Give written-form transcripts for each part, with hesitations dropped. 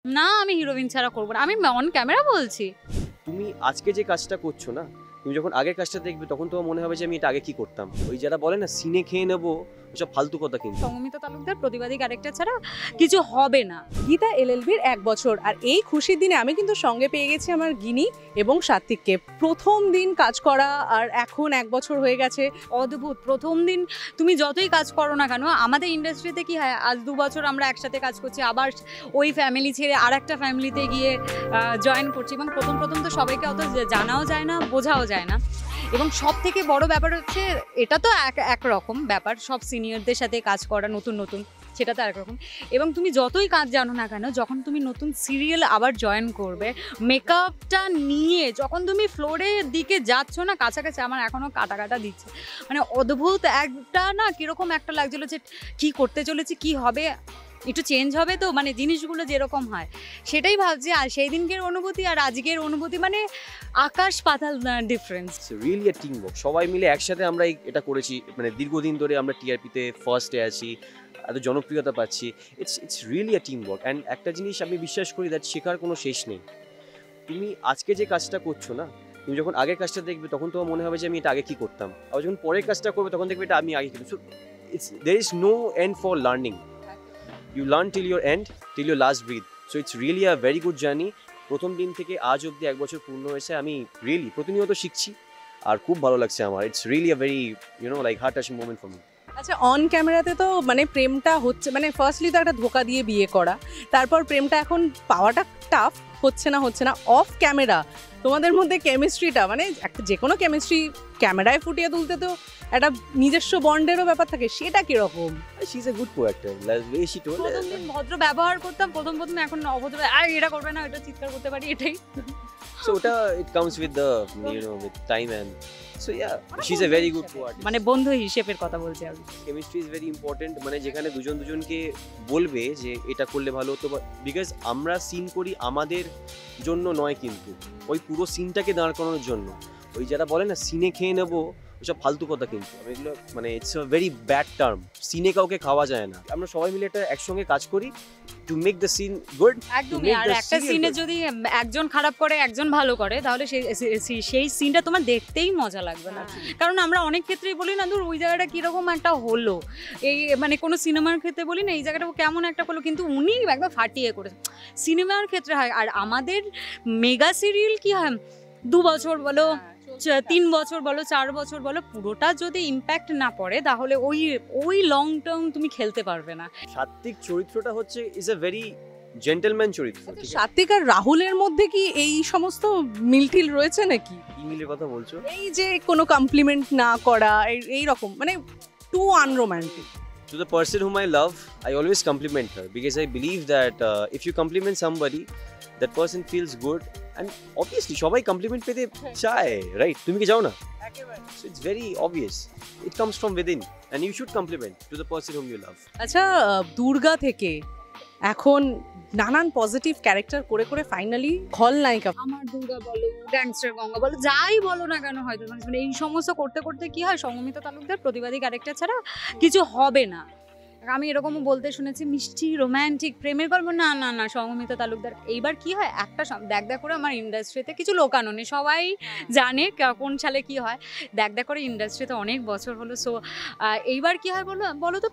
না আমি হিরোইন ছাড়া করব না। আমি অন ক্যামেরা বলছি। তুমি আজকে যে কাজটা করছো না, তুমি যখন আগের কাজটা দেখবে তখন তোমার মনে হবে যে আমি এটা আগে কি করতাম। ওই যারা বলে না সিনে খেয়ে নেবো, ওসব ফালতু কথা কিন্তু। সঙ্গমিতা তালুকদার প্রতিবাদী ক্যারেক্টার ছাড়া কিছু হবে না। গীতা এলএলবির 1 বছর, আর এই খুশির দিনে আমি কিন্তু সঙ্গে পেয়ে গেছি আমার গিনি এবং সাত্বিককে। প্রথম দিন কাজ করা আর এখন 1 বছর হয়ে গেছে। অদ্ভুত। প্রথম দিন তুমি যতই কাজ করো না কেন, আমাদের ইন্ডাস্ট্রিতে কি হয়, আজ 2 বছর আমরা একসাথে কাজ করছি, আবার ওই ফ্যামিলি ছেড়ে আর একটা ফ্যামিলিতে গিয়ে জয়েন করছি, এবং প্রথম তো সবাইকে অত জানাও যায় না, বোঝাও যায় না। এবং সব থেকে বড় ব্যাপার হচ্ছে, এটা তো একরকম ব্যাপার, সব সিনিয়রদের সাথে কাজ করা নতুন সেটা তো একরকম। এবং তুমি যতই কাজ জানো না কেন, যখন তুমি নতুন সিরিয়াল আবার জয়েন করবে, মেকআপটা নিয়ে যখন তুমি ফ্লোরের দিকে যাচ্ছ না, কাছাকাছি আমার এখনও কাটা দিচ্ছে, মানে অদ্ভুত একটা না, কীরকম একটা লাগছিলো যে কী করতে চলেছি, কি হবে, একটু চেঞ্জ হবে তো, মানে জিনিসগুলো যেরকম হয় সেটাই ভাবছি। আর সেই দিনকের অনুভূতি আর আজকের অনুভূতি মানে আকাশ পাতাল ডিফারেন্স। রিয়েলি আ টিম ওয়ার্ক, সবাই মিলে একসাথে আমরা এটা করেছি, মানে দীর্ঘদিন ধরে আমরা টিআরপিতে ফার্স্টে আছি, এত জনপ্রিয়তা পাচ্ছি। It's really a team work. And একটা জিনিস আমি বিশ্বাস করি, দ্যাট শেখার কোনো শেষ নেই। তুমি আজকে যে কাজটা করছো না, তুমি যখন আগের কাজটা দেখবে তখন তোমার মনে হবে যে আমি এটা আগে কি করতাম, আর যখন পরের কাজটা করবে তখন দেখবে এটা আমি আগে কি করতাম। So there is no end for learning. You learn till your end, till your last breath. So it's really a very good journey. প্রথম দিন থেকে আজ অবধি 1 বছর পূর্ণ হয়েছে, আমি রিয়েলি প্রতিনিয়ত শিখছি আর খুব ভালো লাগছে আমার। It's really a very like heart touching moment for me. আচ্ছা, অন ক্যামেরাতে তো মানে প্রেমটা হচ্ছে, মানে ফার্স্টলি তো একটা ধোকা দিয়ে বিয়ে করা, তারপর প্রেমটা এখন পাওয়াটা টাফ, হচ্ছে না। অফ ক্যামেরা তোমাদের মধ্যে কেমিস্ট্রিটা, মানে একটা যে কোনো কেমিস্ট্রি ক্যামেরায় ফুটিয়ে তুলতে তো একটা নিজস্ব বন্ডেরও ব্যাপার থাকে, সেটা কিরকম? She is a good co-actor, way she told. প্রথম দিন ভদ্র ব্যবহার করতাম, প্রথম এখন অভদ্র, আর এটা করবে না, এটা চিৎকার করতে পারি, এটাই। সো ওটা it comes with the with time. And so yeah, she is a very good co-artist. মানে বন্ধু হিসেবের কথা বলছি আমি। কেমিস্ট্রি ইজ ভেরি ইম্পর্টেন্ট, মানে যেখানে দুজনকে বলবে যে এটা করলে ভালো হতো, বিকজ আমরা সিন করি আমাদের জন্য নয়, কিন্তু ওই পুরো সিনটাকে দাঁড় করানোর জন্য। ওই যারা বলে না সিনে খেয়ে নেবো, ওসব ফালতু কথা কিন্তু। আমি এগুলো মানে it's a very bad term. সিনে কাউকে খাওয়া যায় না। আমরা সবাই মিলে একটা একসঙ্গে কাজ করি to make the scene good. একদমই। আর একটা সিনে যদি একজন খারাপ করে একজন ভালো করে, তাহলে সেই সিনটা তোমার দেখতেই মজা লাগবে না। কারণ আমরা অনেক ক্ষেত্রেই বলি না, ধর ওই জায়গাটা কীরকম একটা হলো, এই মানে কোনো সিনেমার ক্ষেত্রে বলি না এই জায়গাটা কেমন একটা হলো, কিন্তু উনি একদম ফাটিয়ে করেছে। সিনেমার ক্ষেত্রে হয়, আর আমাদের মেগা সিরিয়াল কি হয়, 2 বছর বলো, 3 বছর বলো, 4 বছর বলো, পুরোটা যদি ইম্প্যাক্ট না পড়ে, তাহলে ওই লং টার্ম তুমি খেলতে পারবে না। সাত্বিক চরিত্রটা হচ্ছে ইজ এ ভেরি জেন্টলম্যান চরিত্র। সাত্বিক আর রাহুলের মধ্যে কি এই সমস্ত মিলটিল রয়েছে নাকি? কি মিলের কথা বলছো? এই যে কোনো কমপ্লিমেন্ট না করা, এই রকম, মানে too unromantic. To the person whom I love, I always compliment her, because I believe that if you compliment somebody, that person feels good. And obviously সবাই কমপ্লিমেন্ট পেতে চায়, রাইট? তুমি কি চাও না? So it's very obvious. It comes from within, and you should compliment to the person whom you love. আচ্ছা, দুর্গা থেকে এখন নানান পজিটিভ ক্যারেক্টার করে ফাইনালি খলনায়িকা। আমার দুর্গা বলো, গ্যাংস্টার গঙ্গা বলো, যাই বলো না কেন, হয়তো মানে এই সমস্ত করতে কি হয়, সঙ্গমিতা তালুকদার প্রতিবাদী ক্যারেক্টার ছাড়া কিছু হবে না। আমি এরকমও বলতে শুনেছি, মিষ্টি রোম্যান্টিক প্রেমের গল্প, না সঙ্গমিতা তালুকদার। এইবার কি হয়, একটা দেখ করে আমার ইন্ডাস্ট্রিতে কিছু লোকানো নেই, সবাই জানে কোন সালে কি হয়, দেখ করে ইন্ডাস্ট্রিতে অনেক বছর হলো। সো এইবার কি হয় বলো তো,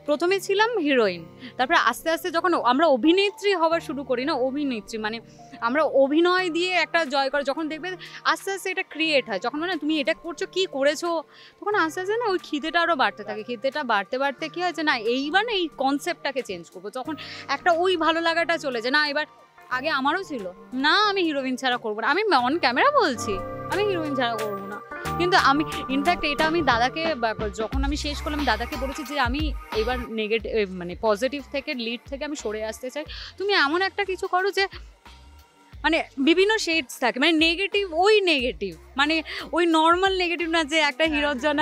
প্রথমে ছিলাম হিরোইন, তারপরে আস্তে আস্তে যখন আমরা অভিনেত্রী হওয়া শুরু করি না, অভিনেত্রী মানে আমরা অভিনয় দিয়ে একটা জয় করে, যখন দেখবে আস্তে আস্তে এটা ক্রিয়েট হয়, যখন মানে তুমি এটা করছো, কি করেছো, তখন আস্তে আস্তে না ওই খিদেটা আরও বাড়তে থাকে। খিদেটা বাড়তে কী হয় যে না, এইবার না এই কনসেপ্টটাকে চেঞ্জ করবো, তখন একটা ওই ভালো লাগাটা চলে যায় না। এবার আগে আমারও ছিল না, আমি হিরোইন ছাড়া করবো না। আমি অন ক্যামেরা বলছি, আমি হিরোইন ছাড়া করবো না। কিন্তু আমি ইনফ্যাক্ট এটা আমি দাদাকে, যখন আমি শেষ করলাম, দাদাকে বলেছি যে আমি এবার নেগেটিভ মানে পজিটিভ থেকে, লিড থেকে আমি সরে আসতে চাই। তুমি এমন একটা কিছু করো যে মানে বিভিন্ন শেডস থাকে, মানে নেগেটিভ মানে ওই নর্মাল নেগেটিভ না, যে একটা হিরোর জন্য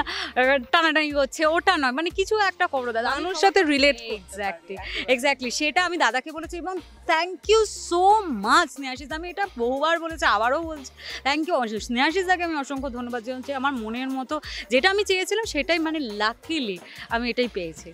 টানাটানি করছে, ওটা নয়, মানে কিছু একটা করো দাদা, মানুষের সাথে রিলেট। এক্স্যাক্টলি সেটা আমি দাদাকে বলেছি, এবং thank you so much Snehashis. আমি এটা বহুবার বলেছি, আবারও বলছি, থ্যাংক ইউ স্নেহাশিসদাকে আমি অসংখ্য ধন্যবাদ জানাচ্ছি। আমার মনের মতো যেটা আমি চেয়েছিলাম সেটাই, মানে লাকিলি আমি এটাই পেয়েছি।